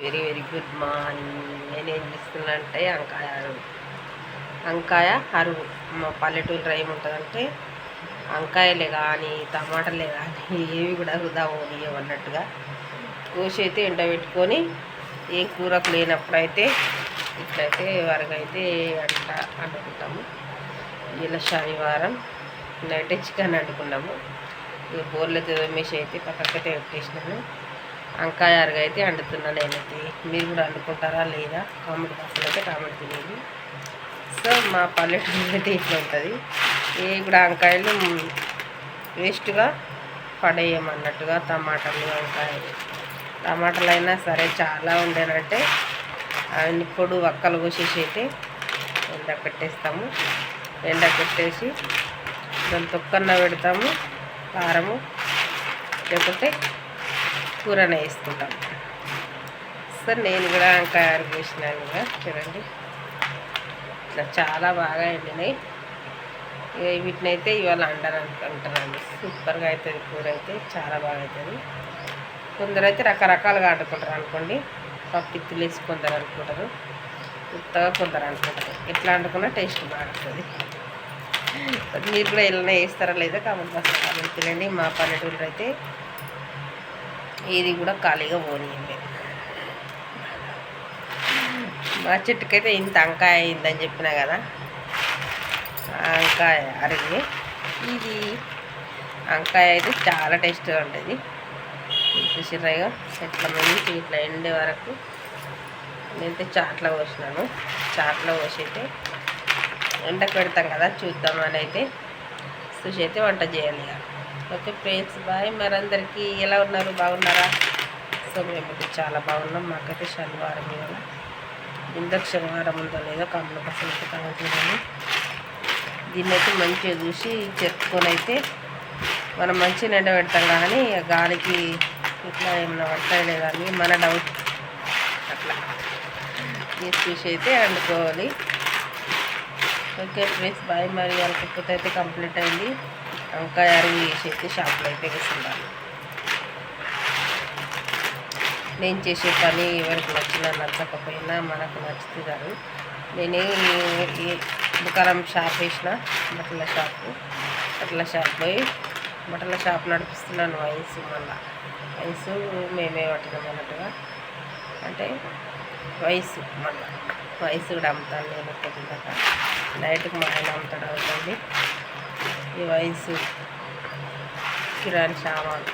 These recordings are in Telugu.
Very very good morning. నేనేం చేస్తున్నా అంటే వంకాయ అరుగు. మా పల్లెటూరు ఏముంటుందంటే వంకాయలే కానీ టమాటాలే కానీ ఏవి కూడా వృధా పోనీయమన్నట్టుగా కోసి అయితే ఎండబెట్టుకొని ఏం కూరకు లేనప్పుడైతే ఇట్లయితే వరకైతే వండుకుంటాము. ఇలా శనివారం నైట్ చికెన్ వండుకున్నాము. ఇక బోర్లతో తోమేసి అయితే పక్కకైతే పెట్టేసినాను. వంకాయ అరగ అయితే వండుతున్నాను నేనైతే. మీరు కూడా వండుకుంటారా లేదా కామెంట్ బాక్స్లో అయితే కామెంట్ తెలియదు. సో మా పల్లెటూరు అయితే ఇట్లా ఉంటుంది. ఏ కూడా వంకాయలు వేస్ట్గా పడేయమన్నట్టుగా టమాటాలు వంకాయలు టమాటాలు అయినా సరే చాలా ఉండేనంటే అవన్నీ పొడు వక్కలు కోసేసి అయితే ఎండకట్టేస్తాము. ఎండకట్టేసి దాని తొక్కన్న పెడతాము, కారము లేకపోతే కూరనే వేసుకుంటాము. సో నేను కూడా వంకాయ అరుగు వేసినాను కదా, చూడండి ఇట్లా చాలా బాగా ఎండినాయి. వీటినైతే ఇవాళ అంటారండి. సూపర్గా అవుతుంది కూర అయితే, చాలా బాగా అవుతుంది. కొందరు అయితే రకరకాలుగా వండుకుంటారు అనుకోండి. పప్పిత్తులు వేసి కొందరు అనుకుంటారు, ఉత్తగా కొందరు అనుకుంటారు. ఎట్లా వండుకున్నా టేస్ట్ బాగా వస్తుంది. మీరు కూడా ఇలా వేస్తారా లేదా కామెంట్ బాక్స్లో కామెంట్ తెలియండి. మా పల్లెటూరు అయితే ఇది కూడా ఖాళీగా పోనీయండి. మా చెట్టుకైతే ఇంత వంకాయ అయిందని చెప్పినా కదా, వంకాయ అరిగి ఇది వంకాయ అయితే చాలా టేస్ట్గా ఉంటుంది. చూసిర్రాగా ఎట్లా మంచి ఇట్లా ఎండే వరకు నేనైతే చాట్లో పోసినాను. చాట్లో పోసి అయితే ఎండకు పెడతాం కదా, చూద్దామని అయితే చూసి అయితే వంట చేయాలి. Okay friends, bye. మరందరికీ ఎలా ఉన్నారు, బాగున్నారా? సో మేమైతే చాలా బాగున్నాం. మాకైతే శనివారం ఇవాళ. ఇందకు శనివారం ఉందో లేదో కామెంట్ బాక్స్లో అయితే కామెంట్ చేయండి. దీన్ని అయితే మంచిగా చూసి చెప్పుకొని అయితే మనం మంచిగా ఎండ పెడతాం కానీ గాలికి ఇట్లా ఏమైనా పడతాయి లేదని మన డౌట్. అట్లా చూసి అయితే వండుకోవాలి. Okay friends, bye. మరి వాళ్ళకి అయితే కంప్లీట్ అయింది. వంకాయ అరుగు వేసి అయితే షాప్లో అయితే వేసుకుంటాను. నేను చేసే పని ఎవరికి నచ్చినా నచ్చకపోయినా మనకు నచ్చుతుంది. నేనే దుకాణం షాప్ వేసిన, బట్టల షాప్ పోయి బట్టల షాప్ నడిపిస్తున్నాను. వయసు మేమే పట్టినాం అన్నట్టుగా, అంటే వయసు కూడా అమ్ముతాను నేను. కొద్దిగా నైట్కి మా ఆయన అమ్ముతాడు అవుతుంది. ఈ వయసు కిరాణా సామాన్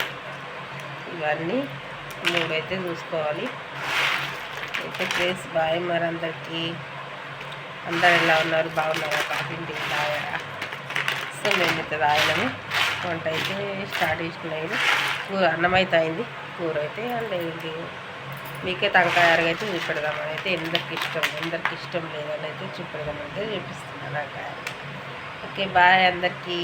ఇవన్నీ మూడైతే చూసుకోవాలి. అయితే ప్లేస్ బాయ్. మరి అందరు ఎలా ఉన్నారు, బాగున్నారా? కాఫీ టీ తాగారా? సో మేమైతే తాగినాము. వంట అయితే స్టార్ట్ చేసినాయి. కూర అన్నం అయితే అయింది, కూర అయితే అంటే ఏంటి మీకైతే వంకాయ అరగ అయితే చూపెడదామని అయితే ఎందరికి ఇష్టం లేదని అయితే చూపెడదామని అయితే చూపిస్తున్నాను వంకాయ. ఓకే బాయ్ అందరికీ.